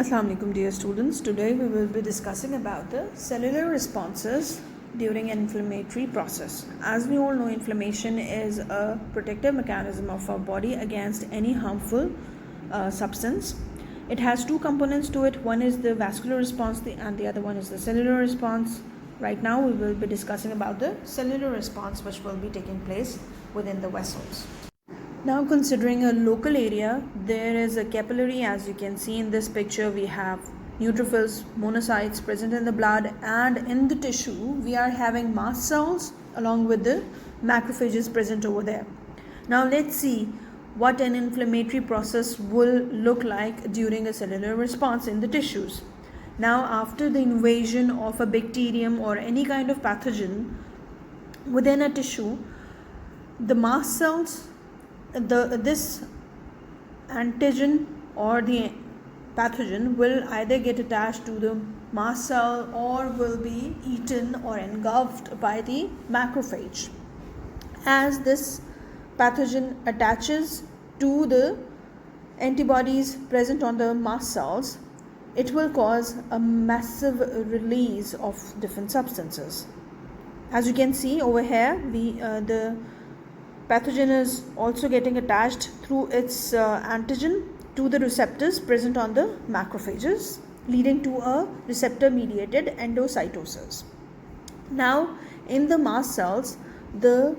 Assalamu alaikum dear students. Today we will be discussing about the cellular responses during an inflammatory process. As we all know, inflammation is a protective mechanism of our body against any harmful substance. It has two components to it. One is the vascular response and the other one is the cellular response. Right now we will be discussing about the cellular response which will be taking place within the vessels. Now considering a local area, there is a capillary. As you can see in this picture, we have neutrophils, monocytes present in the blood, and in the tissue we are having mast cells along with the macrophages present over there. Now let's see what an inflammatory process will look like during a cellular response in the tissues. Now after the invasion of a bacterium or any kind of pathogen within a tissue, the mast cells, this antigen or the pathogen will either get attached to the mast cell or will be eaten or engulfed by the macrophage. As this pathogen attaches to the antibodies present on the mast cells, it will cause a massive release of different substances. As you can see over here, the pathogen is also getting attached through its antigen to the receptors present on the macrophages, leading to a receptor mediated endocytosis. Now in the mast cells, the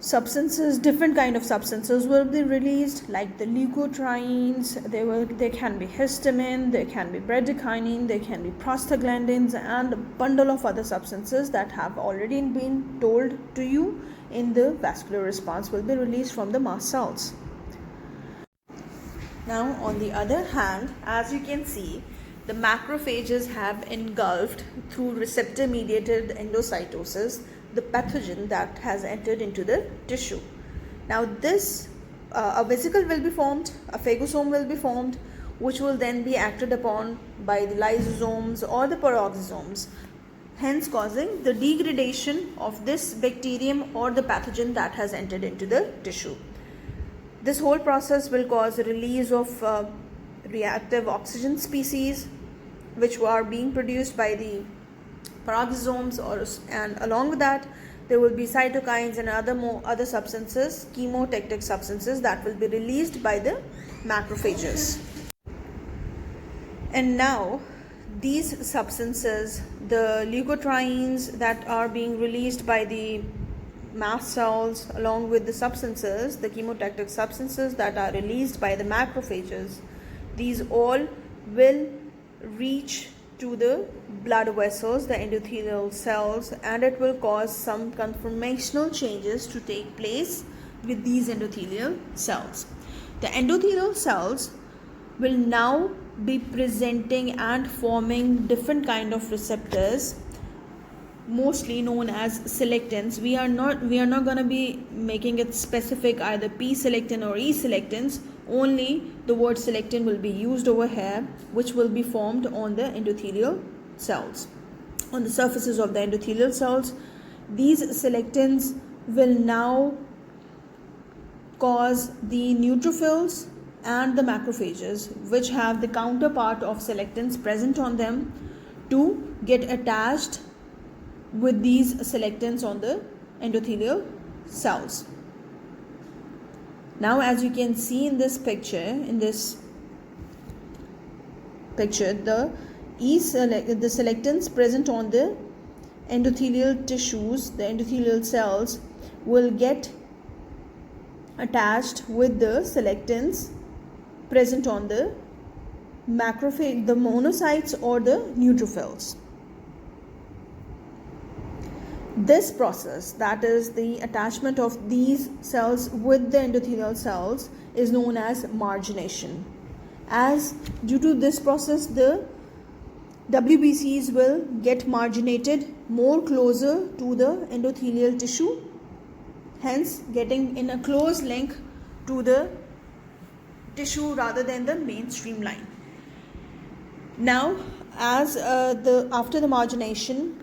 substances, different kind of substances will be released, like the leukotrienes. There can be histamine, there can be bradykinin, there can be prostaglandins, and a bundle of other substances that have already been told to you in the vascular response will be released from the mast cells. Now on the other hand, as you can see, the macrophages have engulfed through receptor mediated endocytosis the pathogen that has entered into the tissue. Now this a vesicle will be formed, a phagosome will be formed, which will then be acted upon by the lysosomes or the peroxisomes, hence causing the degradation of this bacterium or the pathogen that has entered into the tissue. This whole process will cause a release of reactive oxygen species which are being produced by the peroxisomes, and along with that there will be cytokines and other substances, chemotactic substances, that will be released by the macrophages. And now these substances, the leukotrienes that are being released by the mast cells, along with the substances, the chemotactic substances that are released by the macrophages, these all will reach to the blood vessels, the endothelial cells, and it will cause some conformational changes to take place with these endothelial cells. The endothelial cells will now be presenting and forming different kind of receptors, mostly known as selectins. We are not going to be making it specific, either p-selectin or e-selectins. Only the word selectin will be used over here, which will be formed on the endothelial cells, on the surfaces of the endothelial cells. These selectins will now cause the neutrophils and the macrophages, which have the counterpart of selectins present on them, to get attached with these selectins on the endothelial cells. Now as you can see in this picture, the selectins present on the endothelial tissues, the endothelial cells, will get attached with the selectins present on the macrophage, the monocytes or the neutrophils. This process, that is the attachment of these cells with the endothelial cells, is known as margination. As due to this process, the WBCs will get marginated more closer to the endothelial tissue, hence getting in a close link to the tissue rather than the mainstream line. Now as after the margination,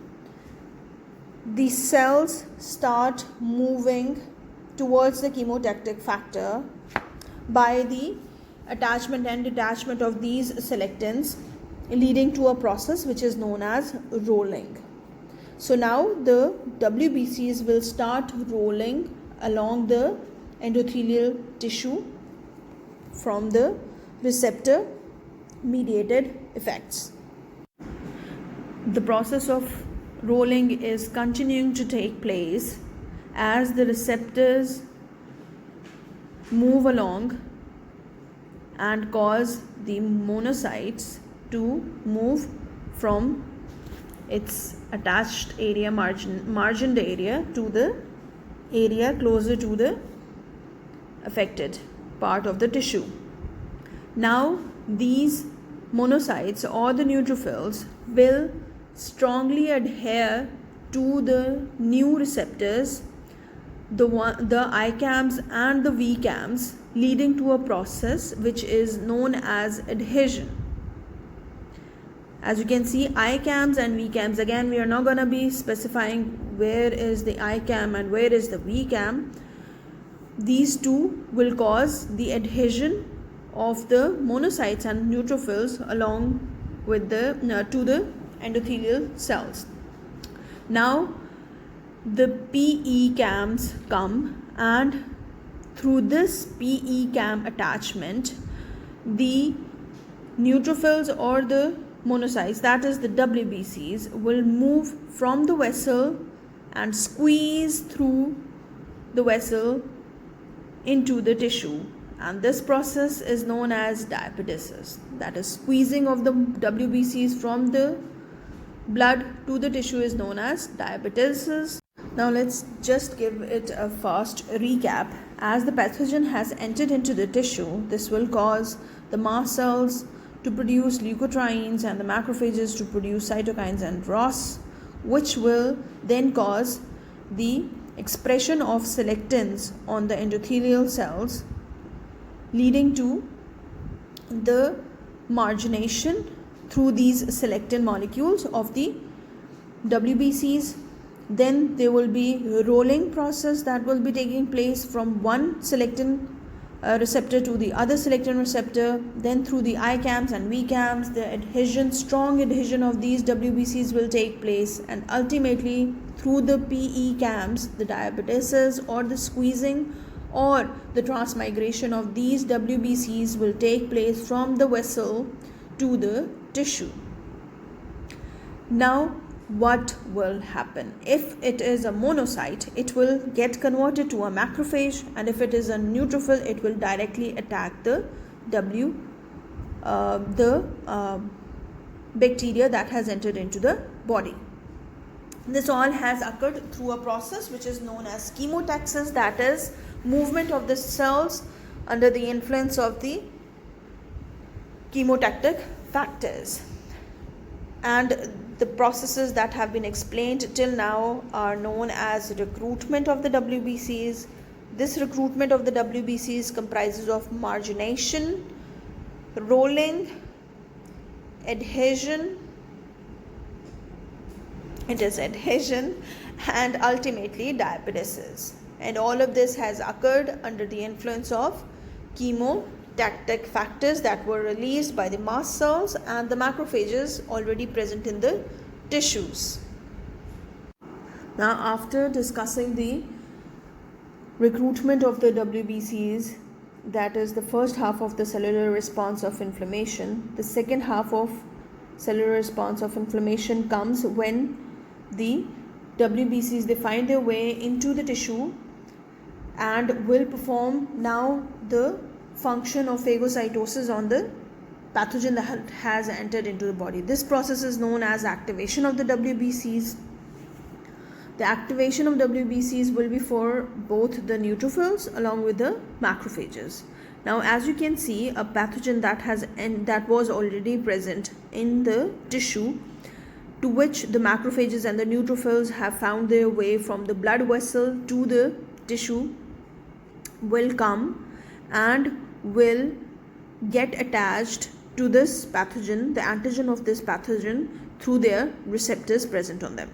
the cells start moving towards the chemotactic factor by the attachment and detachment of these selectins, leading to a process which is known as rolling. So now the WBCs will start rolling along the endothelial tissue from the receptor mediated effects. The process of rolling is continuing to take place as the receptors move along and cause the monocytes to move from its attached area, margined area, to the area closer to the affected part of the tissue. Now these monocytes or the neutrophils will strongly adhere to the new receptors, the ICAMs and the VCAMs, leading to a process which is known as adhesion. As you can see, ICAMs and VCAMs, again we are not going to be specifying where is the ICAM and where is the VCAM. These two will cause the adhesion of the monocytes and neutrophils along with to the endothelial cells. Now the PECAMs come, and through this PECAM attachment, the neutrophils or the monocytes, that is the WBCs, will move from the vessel and squeeze through the vessel into the tissue, and this process is known as diapedesis. That is, squeezing of the WBCs from the blood to the tissue is known as diapedesis. Now let's just give it a fast recap. As the pathogen has entered into the tissue, this will cause the mast cells to produce leukotrienes and the macrophages to produce cytokines and ROS, which will then cause the expression of selectins on the endothelial cells, leading to the margination through these selectin molecules of the WBCs. Then there will be a rolling process that will be taking place from one selectin receptor to the other selectin receptor. Then through the ICAMs and VCAMs, the adhesion, strong adhesion of these WBCs will take place, and ultimately through the PECAMs, the diapedesis or the squeezing or the transmigration of these WBCs will take place from the vessel to the tissue. Now what will happen? If it is a monocyte, it will get converted to a macrophage, and if it is a neutrophil, it will directly attack the bacteria that has entered into the body. This all has occurred through a process which is known as chemotaxis, that is, movement of the cells under the influence of the chemotactic factors. And the processes that have been explained till now are known as recruitment of the WBCs. This recruitment of the WBCs comprises of margination, rolling, adhesion, and ultimately diapedesis. And all of this has occurred under the influence of chemotactic factors that were released by the mast cells and the macrophages already present in the tissues. Now, after discussing the recruitment of the WBCs, that is the first half of the cellular response of inflammation, the second half of cellular response of inflammation comes when the WBCs, they find their way into the tissue and will perform now the function of phagocytosis on the pathogen that has entered into the body. This process is known as activation of the WBCs. The activation of WBCs will be for both the neutrophils along with the macrophages. Now, as you can see, a pathogen that was already present in the tissue, to which the macrophages and the neutrophils have found their way from the blood vessel to the tissue, will come and will get attached to this pathogen, the antigen of this pathogen, through their receptors present on them.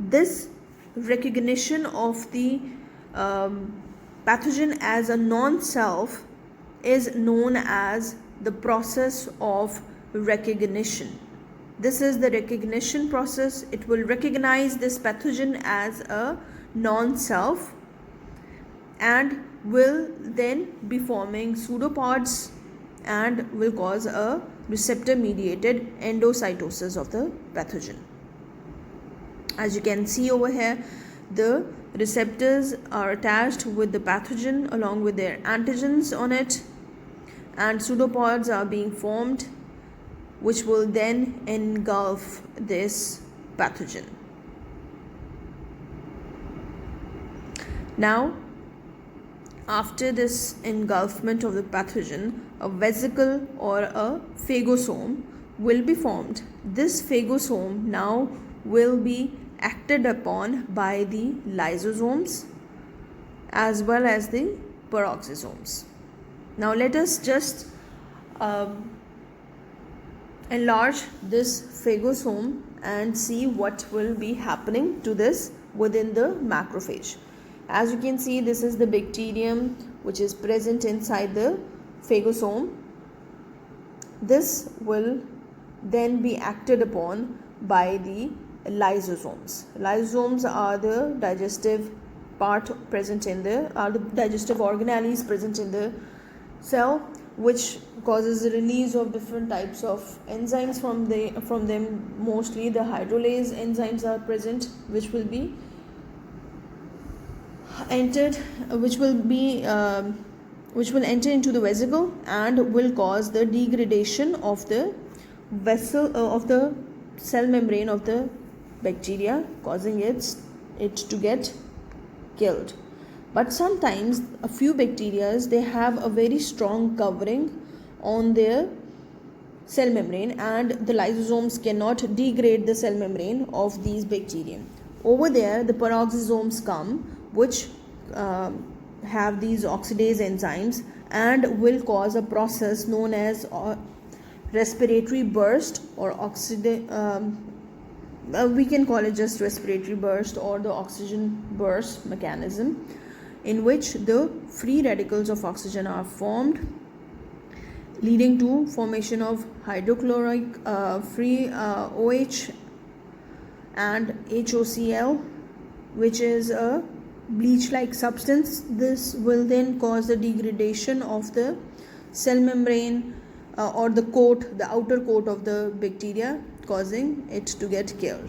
This recognition of the pathogen as a non-self is known as the process of recognition. This is the recognition process. It will recognize this pathogen as a non-self and will then be forming pseudopods and will cause a receptor mediated endocytosis of the pathogen. As you can see over here, the receptors are attached with the pathogen along with their antigens on it, and pseudopods are being formed which will then engulf this pathogen. Now, after this engulfment of the pathogen, a vesicle or a phagosome will be formed. This phagosome now will be acted upon by the lysosomes as well as the peroxisomes. Now let us just enlarge this phagosome and see what will be happening to this within the macrophage. As you can see, this is the bacterium which is present inside the phagosome. This will then be acted upon by the lysosomes. Lysosomes are the digestive part present in the digestive organelles present in the cell, which causes the release of different types of enzymes from them. Mostly the hydrolase enzymes are present, which will be entered, which will enter into the vesicle and will cause the degradation of the vessel of the cell membrane of the bacteria, causing it to get killed. But sometimes a few bacteria, they have a very strong covering on their cell membrane, and the lysosomes cannot degrade the cell membrane of these bacteria. Over there, the peroxisomes come, which have these oxidase enzymes and will cause a process known as respiratory burst or we can call it just respiratory burst or the oxygen burst mechanism, in which the free radicals of oxygen are formed, leading to formation of hydrochloric free OH and HOCl, which is a bleach-like substance. This will then cause the degradation of the cell membrane or the outer coat of the bacteria, causing it to get killed.